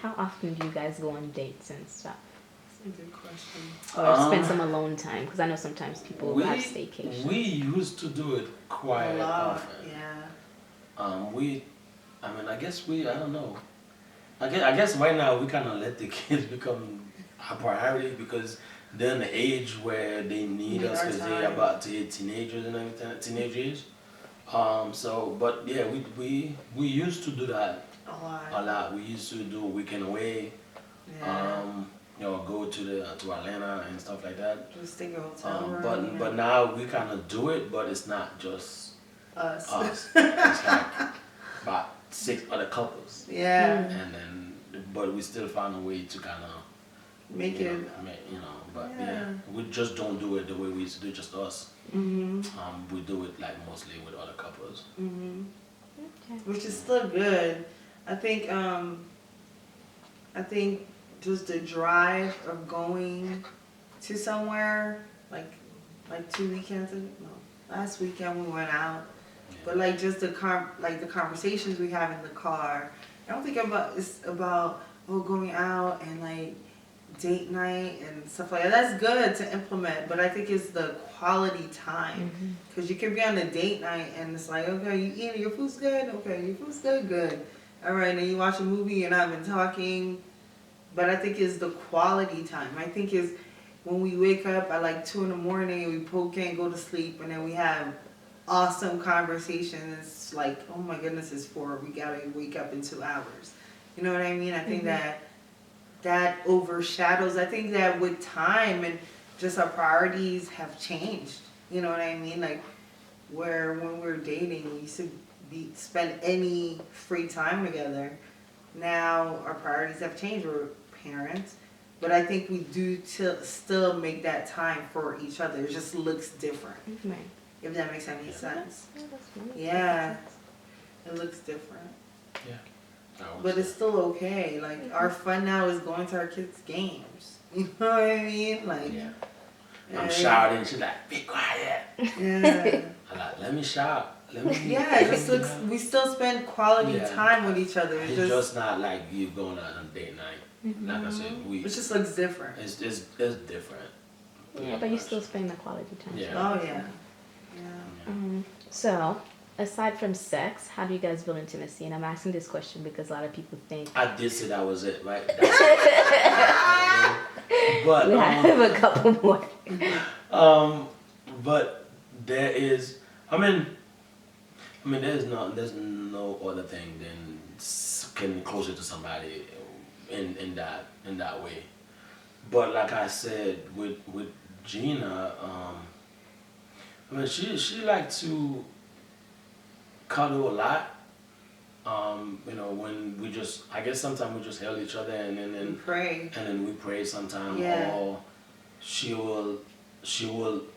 How often do you guys go on dates and stuff? That's a good question. Or spend some alone time? Because I know sometimes people have staycation. We used to do it quite A lot, often. yeah. I guess I don't know. I guess right now we kind of let the kids become our priority because they're in the age where they need Need us our because they're time. about to hit teenagers and everything, teenage age. But yeah, we used to do that A lot. a lot. We used to do a weekend away. Yeah. Go to Atlanta and stuff like that. Just take a hotel room. But now we kind of do it, but it's not just Us. us. It's like about 6 other couples, Yeah. and then but we still find a way to kind of Make it. But Yeah. yeah, we just don't do it the way we used to do just us. Mhm. We do it like mostly with other couples. Mhm. Okay. Which is still good. I think. I think just the drive of going to somewhere like 2 weekends ago. No, last weekend we went out. But like just the conversations we have in the car. I don't think it's about going out and like date night and stuff like that. That's good to implement, but I think it's the quality time because you can be on a date night and it's like, okay, you eating, your food's good, okay, your food's good, all right, and then you watch a movie and I've been talking, but I think it's the quality time. I think is when we wake up at like 2 in the morning and we both can't go to sleep and then we have awesome conversations. It's like, oh my goodness, it's 4. We gotta wake up in 2 hours. You know what I mean? I think that overshadows. I think that with time and just our priorities have changed. You know what I mean? Like where when we were dating, we used to spend any free time together. Now our priorities have changed. We're parents. But I think we do still make that time for each other. It just looks different. Right. If that makes any sense. Yeah, that's good. Yeah. It looks different. Yeah. But it's still okay. Like our fun now is going to our kids' games. You know what I mean? Like Yeah. I'm shouting. She's like, "Be quiet." Yeah. I'm like, "Let me shout. Let me." Yeah, it just looks. We still spend quality time with each other. It's just not like you going out on date night. Like I said, it just looks different. It's different. Yeah, but you still spend the quality time. Yeah. Oh yeah. Yeah. So, aside from sex, how do you guys build intimacy? And I'm asking this question because a lot of people think I did say that was it, right? But we have a couple more. but there is. There's no other thing than getting closer to somebody in that way. But like I said, with Gina, she liked to cuddle a lot. When I guess sometimes we just held each other and then Pray. and then we pray sometimes. Yeah. Or she will.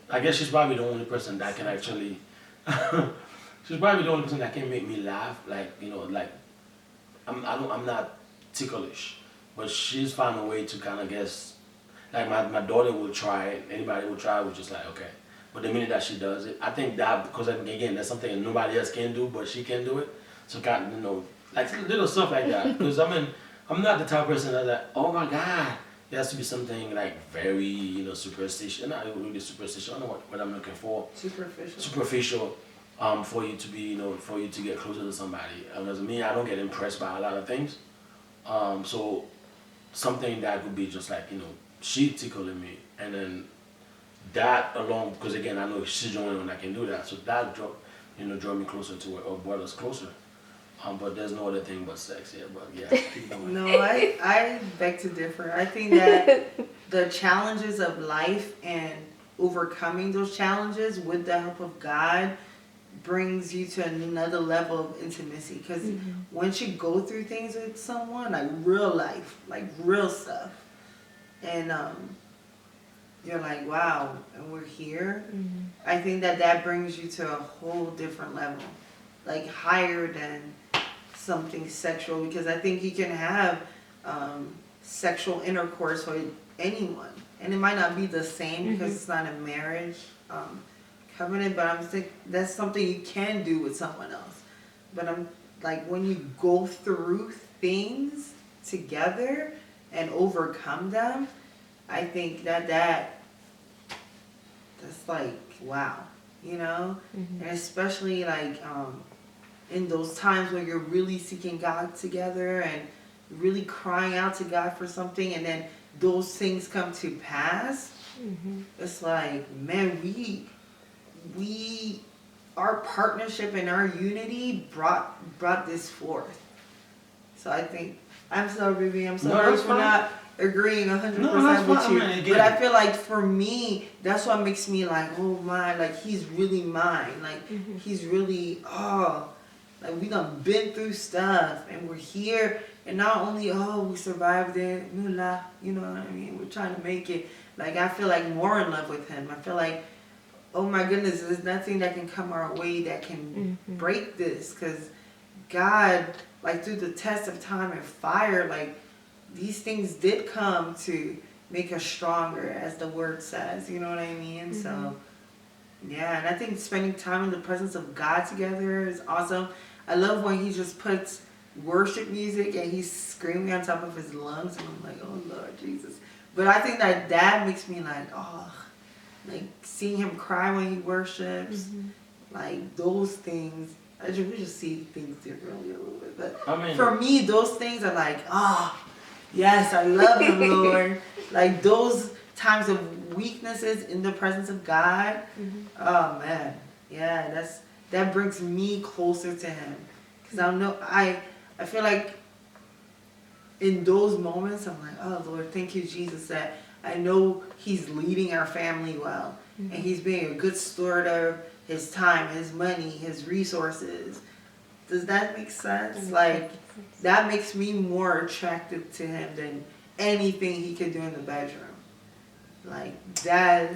I guess she's probably the only person that can actually. She's probably the only person that can make me laugh. I'm not ticklish, but she's found a way to kind of guess. Like my daughter will try it. Anybody will try it. We're just like, okay. But the minute that she does it, I think that because again that's something that nobody else can do, but she can do it. So kind of like little stuff like that. Because I'm not the type of person that's like, oh my God, there has to be something like very superstitious. Not really superstitious. I don't know what I'm looking for. Superficial. For you to be for you to get closer to somebody. Because me, I don't get impressed by a lot of things. So something that would be just like she tickling me, and then that alone, because again I know she's the only one that can do that, so that draw me closer to her or brought us closer. But there's no other thing but sex here. But yeah, keep going. No, I beg to differ. I think that the challenges of life and overcoming those challenges with the help of God brings you to another level of intimacy. Because once you go through things with someone, like real life, like real stuff, and you're like, wow, and we're here. I think that brings you to a whole different level, like higher than something sexual, because I think you can have sexual intercourse with anyone, and it might not be the same because it's not a marriage covenant, but I'm thinking that's something you can do with someone else. But I'm like, when you go through things together and overcome them, I think that's like, wow, you know? Mm-hmm. And especially like in those times where you're really seeking God together and really crying out to God for something, and then those things come to pass. Mm-hmm. It's like, man, our partnership and our unity brought this forth. So I think, I'm sorry, baby, I'm sorry that's for fine. not agreeing 100% No, that's with fine, you. man, again. But I feel like for me, that's what makes me like, oh my, like he's really mine. Like Mm-hmm. he's really, like we done been through stuff and we're here. And not only, we survived it, you know what I mean? We're trying to make it. Like I feel like more in love with him. I feel like, oh my goodness, there's nothing that can come our way that can Mm-hmm. break this. Because God, like through the test of time and fire, like these things did come to make us stronger, as the word says. You know what I mean? Mm-hmm. So, yeah, and I think spending time in the presence of God together is awesome. I love when he just puts worship music and he's screaming on top of his lungs, and I'm like, oh Lord Jesus. But I think that makes me like, like seeing him cry when he worships, Mm-hmm. like those things. We just see things differently a little bit. But I mean, for me, those things are like, yes, I love him, Lord. Like those times of weaknesses in the presence of God. Mm-hmm. Oh man, yeah, that brings me closer to him. Cause I feel like in those moments, I'm like, oh Lord, thank you, Jesus, that I know he's leading our family well. Mm-hmm. And he's being a good steward of his time, his money, his resources. Does that make sense? Like, that makes me more attracted to him than anything he could do in the bedroom. Like, that.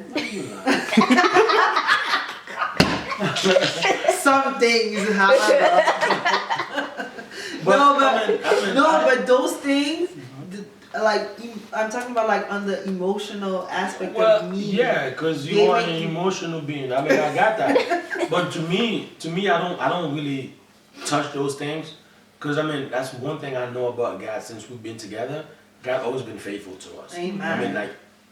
Some things, however. But those things, like, I'm talking about like on the emotional aspect of me. Yeah, because you They are make an you- emotional being. I mean, I got that. But to me, I don't really touch those things, because I mean, that's one thing I know about God since we've been together. God always been faithful to us. Amen. I mean, like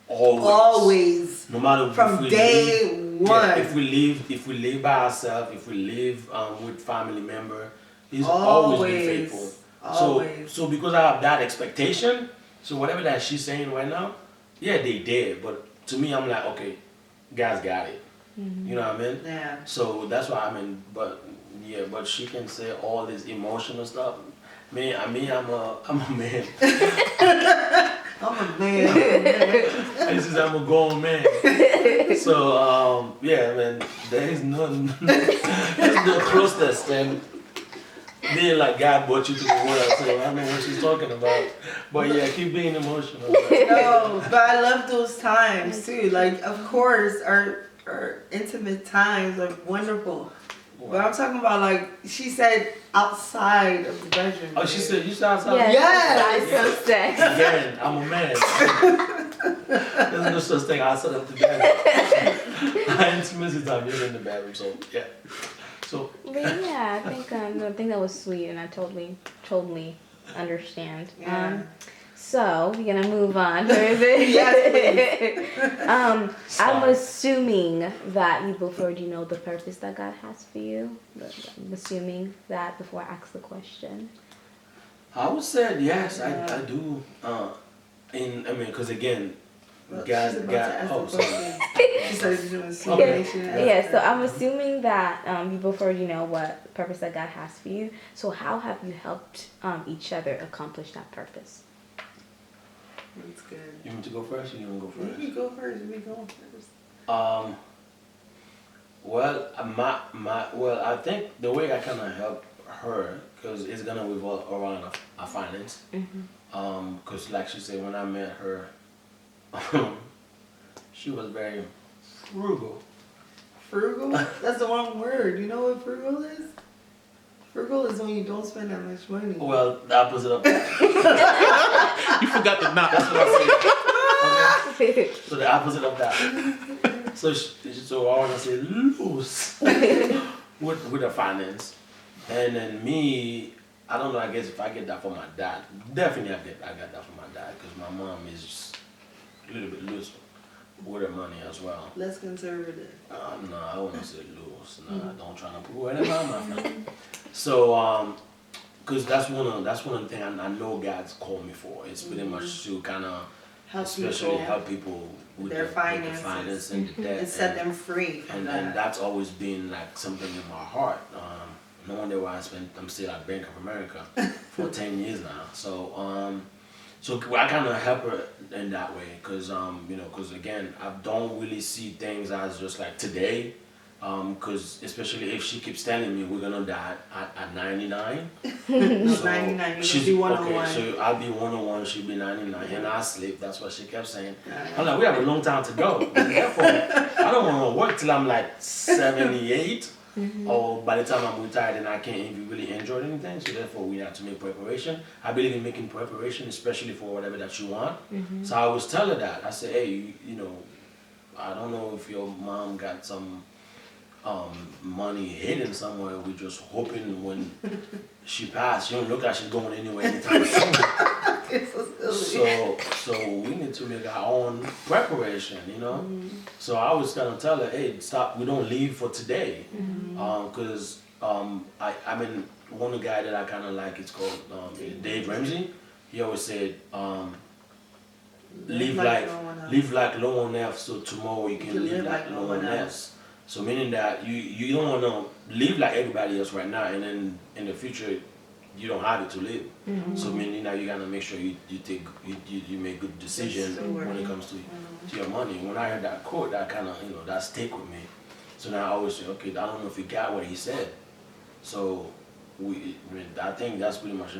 always. Always. No matter From if we day live, one. Yeah, if we live by ourselves, if we live with family member, He's always been faithful. Always. So because I have that expectation, so whatever that she's saying right now, yeah, they did. But to me, I'm like, okay, God's got it. Mm-hmm. You know what I mean? Yeah. So that's why I mean, but she can say all this emotional stuff. Me, I'm a man. I'm a man. This is I'm a grown man. So yeah, man, there is no there's no closeness than being like God brought you to the world. So I don't know what she's talking about. But yeah, keep being emotional. No, but I love those times too. Like, of course, our intimate times are wonderful. But I'm talking about, like, she said outside of the bedroom. Oh, she said you said outside. Yes, Yes. that's so sex. Again, I'm a man. There's no such thing outside of the bedroom. My intimacy time is in the bedroom, so yeah. So But yeah, I think that was sweet, and I totally understand. Yeah. So we're gonna move on further. Yes, I'm Sorry. assuming that you both already know the purpose that God has for you. I'm assuming that before I ask the question. I would say yes, I do. Because again, Well, God, she's about to ask oh, the sorry. question. She said she's doing a simulation. Yeah, so I'm assuming that you both already know what purpose that God has for you. So how have you helped each other accomplish that purpose? That's good. You want me to go first, or you want to go You first? can go first. We go first. Well, I think the way I kind of help her, because it's gonna revolve around our finance. Mm-hmm. Because like she said, when I met her, she was very frugal. Frugal? That's the wrong word. You know what frugal is? Frugal is when you don't spend that much money. Well, the opposite of that. You forgot the knot. That's what I said. Okay? So the opposite of that. So I want to say loose with the finance, and then me, I don't know. I guess if I get that from my dad, definitely I got that from my dad because my mom is just a little bit loose with her money as well. Less conservative. No, I wouldn't say loose. No, don't try to put whatever my friend. So because that's one of the things I know God's called me for. It's pretty much to kind of Help especially people help people with their the finances. finance and the debt and set them free from and that. that's always been like something in my heart. No wonder why I'm still at Bank of America for 10 years now. So I kind of help her in that way, cause cause again, I don't really see things as just like today, cause especially if she keeps telling me we're gonna die at 99. No, So 99, you're she's gonna be 101. okay. So I'll be 101. She'll be 99, and I sleep. That's what she kept saying. Yeah. I'm like, we have a long time to go. Therefore, I don't want to work till I'm like 78. Or by the time I'm retired and I can't even really enjoy anything, so therefore we have to make preparation. I believe in making preparation, especially for whatever that you want. So I always tell her that. I say, hey, I don't know if your mom got some money hidden somewhere. We're just hoping when she passed, she don't look like she's going anywhere anytime soon. It's so silly. So we need to make our own preparation, So I was gonna tell her, hey, stop. We don't leave for today, because I mean one of the guy that I kind of like. It's called Dave Ramsey. He always said, live like no one else. live like no one else, so tomorrow you can live like no one else. So meaning that you don't want to live like everybody else right now, and then in the future you don't have it to live. So meaning that you gotta make sure you make good decisions when it comes to your money. When I heard that quote, that kind of that stick with me. So now I always say, okay, I don't know if you got what he said. So I think that's pretty much